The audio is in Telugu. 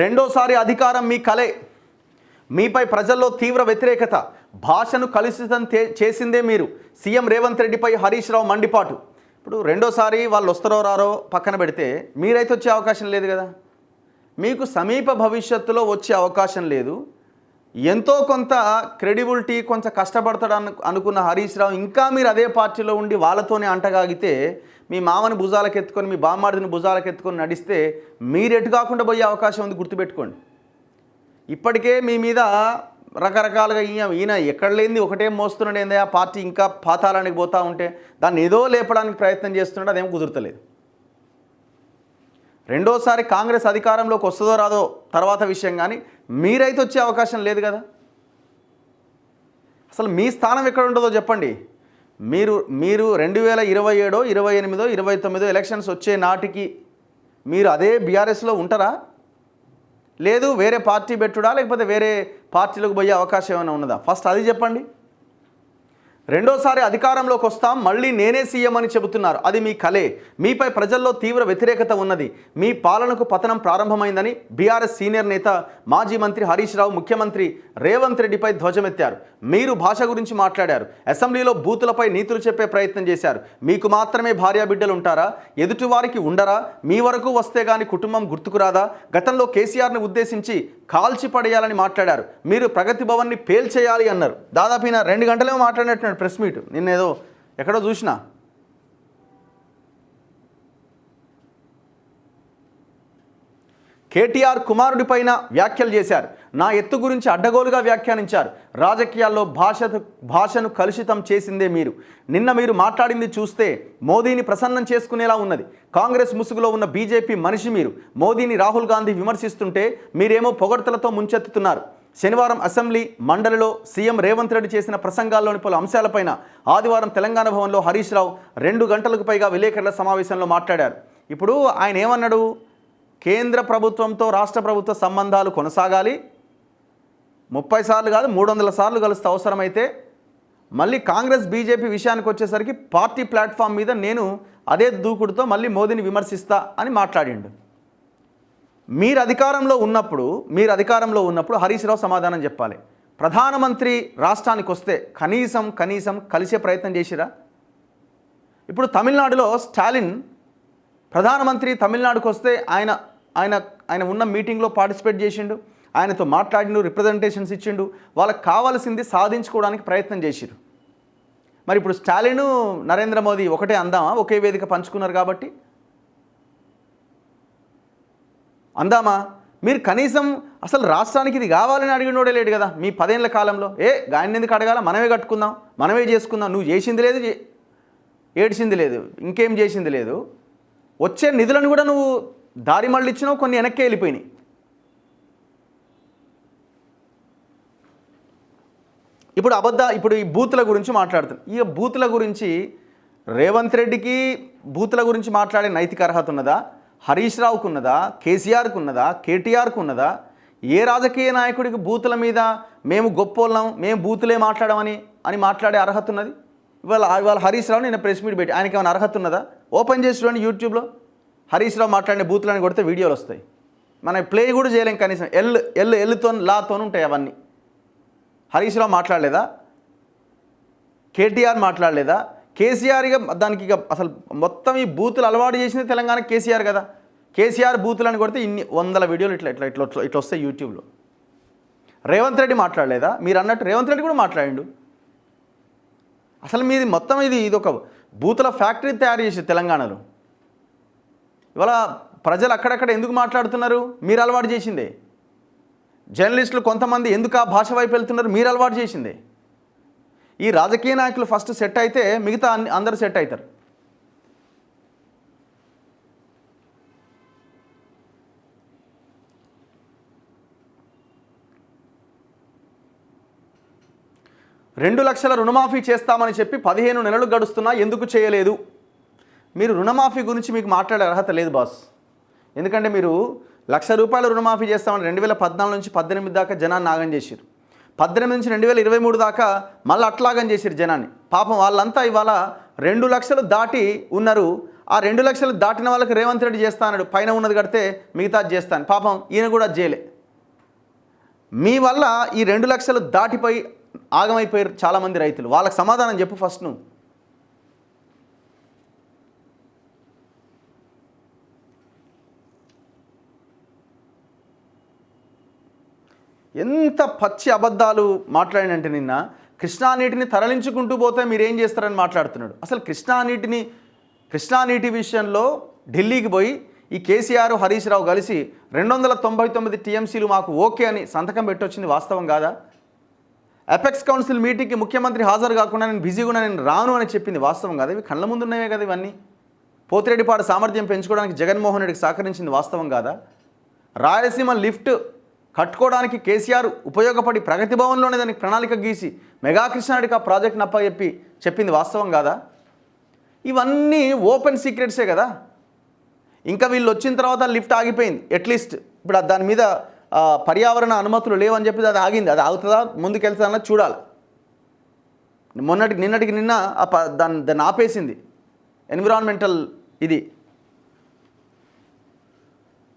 రెండోసారి అధికారం మీ కలే. మీపై ప్రజల్లో తీవ్ర వ్యతిరేకత. భాషను కలుషితం చేసిందే మీరు. సీఎం రేవంత్ రెడ్డిపై హరీష్ రావు మండిపాటు. ఇప్పుడు రెండోసారి వాళ్ళు వస్తారో రారో పక్కన పెడితే మీరైతే వచ్చే అవకాశం లేదు కదా. మీకు సమీప భవిష్యత్తులో వచ్చే అవకాశం లేదు. ఎంతో కొంత క్రెడిబిలిటీ కొంచెం కష్టపడతాడు అనుకున్న హరీష్ రావు ఇంకా మీరు అదే పార్టీలో ఉండి వాళ్ళతోనే అంటగాగితే మీ మామని భుజాలకెత్తుకొని మీ బామ్మాడిని భుజాలకెత్తుకొని నడిస్తే మీరు ఎటు కాకుండా పోయే అవకాశం ఉంది, గుర్తుపెట్టుకోండి. ఇప్పటికే మీ మీద రకరకాలుగా ఈయన ఎక్కడ లేనిది ఒకటే మోస్తున్నాడు ఏంది, ఆ పార్టీ ఇంకా పాతాళానికి పోతూ ఉంటే దాన్ని ఏదో లేపడానికి ప్రయత్నం చేస్తున్నాడు, అదేం కుదురుతలేదు. రెండోసారి కాంగ్రెస్ అధికారంలోకి వస్తుందో రాదో తర్వాత విషయం, కానీ మీరైతే వచ్చే అవకాశం లేదు కదా. అసలు మీ స్థానం ఎక్కడ ఉంటుందో చెప్పండి. మీరు 2027, 28, 29 ఎలక్షన్స్ వచ్చే నాటికి మీరు అదే బీఆర్ఎస్లో ఉంటారా, లేదు వేరే పార్టీ పెట్టుడా, లేకపోతే వేరే పార్టీలకు పోయే అవకాశం ఏమైనా ఉన్నదా? ఫస్ట్ అది చెప్పండి. రెండోసారి అధికారంలోకి వస్తాం, మళ్ళీ నేనే సీఎం అని చెబుతున్నారు. అది మీ కలే. మీపై ప్రజల్లో తీవ్ర వ్యతిరేకత ఉన్నది. మీ పాలనకు పతనం ప్రారంభమైందని బీఆర్ఎస్ సీనియర్ నేత మాజీ మంత్రి హరీష్ రావు ముఖ్యమంత్రి రేవంత్ రెడ్డిపై ధ్వజమెత్తారు. మీరు భాష గురించి మాట్లాడారు. అసెంబ్లీలో బూతులపై నీతులు చెప్పే ప్రయత్నం చేశారు. మీకు మాత్రమే భార్యా బిడ్డలు ఉంటారా, ఎదుటివారికి ఉండరా, మీ వరకు వస్తే గాని కుటుంబం గుర్తుకురాదా? గతంలో కేసీఆర్ని ఉద్దేశించి కాల్చి పడేయాలని మాట్లాడారు. మీరు ప్రగతి భవన్ని పేల్చేయాలి అన్నారు. దాదాపు 2 గంటలేమో మాట్లాడినట్టున్నాడు ప్రెస్ మీట్. నిన్నేదో ఎక్కడో చూసినా. కేటీఆర్ కుమారుడిపైన వ్యాఖ్యలు చేశారు. నా ఎత్తు గురించి అడ్డగోలుగా వ్యాఖ్యానించారు. రాజకీయాల్లో భాషను కలుషితం చేసిందే మీరు. నిన్న మీరు మాట్లాడింది చూస్తే మోదీని ప్రసన్నం చేసుకునేలా ఉన్నది. కాంగ్రెస్ ముసుగులో ఉన్న బీజేపీ మనిషి మీరు. మోదీని రాహుల్ గాంధీ విమర్శిస్తుంటే మీరేమో పొగడ్తలతో ముంచెత్తుతున్నారు. శనివారం అసెంబ్లీ మండలిలో సీఎం రేవంత్ రెడ్డి చేసిన ప్రసంగాల్లోని పలు అంశాలపైన ఆదివారం తెలంగాణ భవన్లో హరీష్ రావు 2 గంటలకు పైగా విలేకరుల సమావేశంలో మాట్లాడారు. ఇప్పుడు ఆయన ఏమన్నాడు? కేంద్ర ప్రభుత్వంతో రాష్ట్ర ప్రభుత్వ సంబంధాలు కొనసాగాలి, 30 సార్లు కాదు 300 సార్లు కలిస్తే అవసరమైతే. మళ్ళీ కాంగ్రెస్ బీజేపీ విషయానికి వచ్చేసరికి పార్టీ ప్లాట్ఫామ్ మీద నేను అదే దూకుడుతో మళ్ళీ మోదీని విమర్శిస్తా అని మాట్లాడిండు. మీరు అధికారంలో ఉన్నప్పుడు హరీష్ రావు సమాధానం చెప్పాలి. ప్రధానమంత్రి రాష్ట్రానికి వస్తే కనీసం కలిసే ప్రయత్నం చేసిరా? ఇప్పుడు తమిళనాడులో స్టాలిన్ ప్రధానమంత్రి తమిళనాడుకు వస్తే ఆయన ఉన్న మీటింగ్లో పార్టిసిపేట్ చేసిండు, ఆయనతో మాట్లాడిండు, రిప్రజెంటేషన్స్ ఇచ్చిండు, వాళ్ళకి కావాల్సింది సాధించుకోవడానికి ప్రయత్నం చేసిరు. మరి ఇప్పుడు స్టాలిన్ నరేంద్ర మోదీ ఒకటే అందామా? ఒకే వేదిక పంచుకున్నారు కాబట్టి అందామా? మీరు కనీసం అసలు రాష్ట్రానికి ఇది కావాలని అడిగినోడే లేడు కదా మీ 10 ఏళ్ల కాలంలో. గాయన్ని ఎందుకు అడగాల, మనమే కట్టుకుందాం, మనమే చేసుకుందాం. నువ్వు చేసింది లేదు, ఏడ్చింది లేదు, ఇంకేం చేసింది లేదు. వచ్చే నిధులను కూడా నువ్వు దారి మళ్ళిచ్చినావు, కొన్ని వెనక్కి వెళ్ళిపోయినాయి. ఇప్పుడు ఈ బూతుల గురించి మాట్లాడుతున్నాను. ఈ బూతుల గురించి రేవంత్ రెడ్డికి బూతుల గురించి మాట్లాడే నైతిక అర్హత ఉన్నదా? హరీష్ రావుకు ఉన్నదా? కేసీఆర్కు ఉన్నదా? కేటీఆర్కు ఉన్నదా? ఏ రాజకీయ నాయకుడికి బూతుల మీద మేము గొప్పోళ్ళం, మేము బూతులే మాట్లాడమని మాట్లాడే అర్హత ఉన్నది? ఇవాళ హరీష్ రావు నేను ప్రెస్ మీట్ పెట్టి ఆయనకి ఏమైనా అర్హత ఉన్నదా? ఓపెన్ చేసి చూడండి యూట్యూబ్లో హరీష్ రావు మాట్లాడిన బూతులని కొడితే వీడియోలు వస్తాయి. మనం ప్లే కూడా చేయలేం. కనీసం ఎల్లుతో లాతో ఉంటాయి అవన్నీ. హరీష్ రావు మాట్లాడలేదా? కేటీఆర్ మాట్లాడలేదా? కేసీఆర్ దానికి అసలు మొత్తం ఈ బూతులు అలవాటు చేసింది తెలంగాణ కేసీఆర్ కదా. కేసీఆర్ బూతులని కొడితే ఇన్ని 100 వీడియోలు ఇట్లా వస్తాయి యూట్యూబ్లో. రేవంత్ రెడ్డి మాట్లాడలేదా? మీరు అన్నట్టు రేవంత్ రెడ్డి కూడా మాట్లాడిండు. అసలు మీది మొత్తం ఇది ఒక బూతుల ఫ్యాక్టరీ తయారు చేసి తెలంగాణలో. ఇవాళ ప్రజలు అక్కడక్కడ ఎందుకు మాట్లాడుతున్నారు? మీరు అలవాటు చేసిందే. జర్నలిస్టులు కొంతమంది ఎందుకు ఆ భాష వైపు వెళ్తున్నారు? మీరు అలవాటు చేసిందే. ఈ రాజకీయ నాయకులు ఫస్ట్ సెట్ అయితే మిగతా అందరూ సెట్ అవుతారు. $2 లక్షల రుణమాఫీ చేస్తామని చెప్పి 15 నెలలు గడుస్తున్నా ఎందుకు చేయలేదు? మీరు రుణమాఫీ గురించి మీకు మాట్లాడే అర్హత లేదు బాస్. ఎందుకంటే మీరు ₹1,00,000 రుణమాఫీ చేస్తామని 2014 నుంచి 18 దాకా జనాన్ని నాగం చేశారు. 18 నుంచి 2023 దాకా మళ్ళీ అట్లాగని చేశారు జనాన్ని. పాపం వాళ్ళంతా ఇవాళ 2 లక్షలు దాటి ఉన్నారు. ఆ 2 లక్షలు దాటిన వాళ్ళకి రేవంత్ రెడ్డి చేస్తాడు, పైన ఉన్నది కడితే మిగతాది చేస్తాను. పాపం ఈయన కూడా చేయలే. మీ వల్ల ఈ 2 లక్షలు దాటిపోయి ఆగమైపోయారు చాలామంది రైతులు. వాళ్ళకి సమాధానం చెప్పు ఫస్ట్ నువ్వు. ఎంత పచ్చి అబద్ధాలు మాట్లాడినంటే నిన్న కృష్ణా నీటిని తరలించుకుంటూ పోతే మీరేం చేస్తారని మాట్లాడుతున్నాడు. అసలు కృష్ణా నీటి విషయంలో ఢిల్లీకి పోయి ఈ కేసీఆర్ హరీష్ రావు కలిసి 299 టీఎంసీలు మాకు ఓకే అని సంతకం పెట్టొచ్చింది వాస్తవం కాదా? అపెక్స్ కౌన్సిల్ మీటింగ్కి ముఖ్యమంత్రి హాజరు కాకుండా నేను బిజీగా ఉన్నా, నేను రాను అని చెప్పింది వాస్తవం కాదా? ఇవి కళ్ళ ముందు ఉన్నాయే కదా ఇవన్నీ. పోతిరెడ్డిపాడు సామర్థ్యం పెంచుకోవడానికి జగన్మోహన్ రెడ్డికి సహకరించింది వాస్తవం కాదా? రాయలసీమ లిఫ్ట్ కట్టుకోవడానికి కేసీఆర్ ఉపయోగపడి ప్రగతి భవన్లోనే దానికి ప్రణాళిక గీసి మెగా కృష్ణారెడ్డికి ఆ ప్రాజెక్ట్ని చెప్పింది వాస్తవం కాదా? ఇవన్నీ ఓపెన్ సీక్రెట్సే కదా. ఇంకా వీళ్ళు వచ్చిన తర్వాత లిఫ్ట్ ఆగిపోయింది. అట్లీస్ట్ ఇప్పుడు దాని మీద పర్యావరణ అనుమతులు లేవని చెప్పి అది ఆగింది. అది ఆగుతుందా ముందుకెళ్తుందా చూడాలి. నిన్నటికి నిన్న దాన్ని ఆపేసింది ఎన్విరాన్మెంటల్ ఇది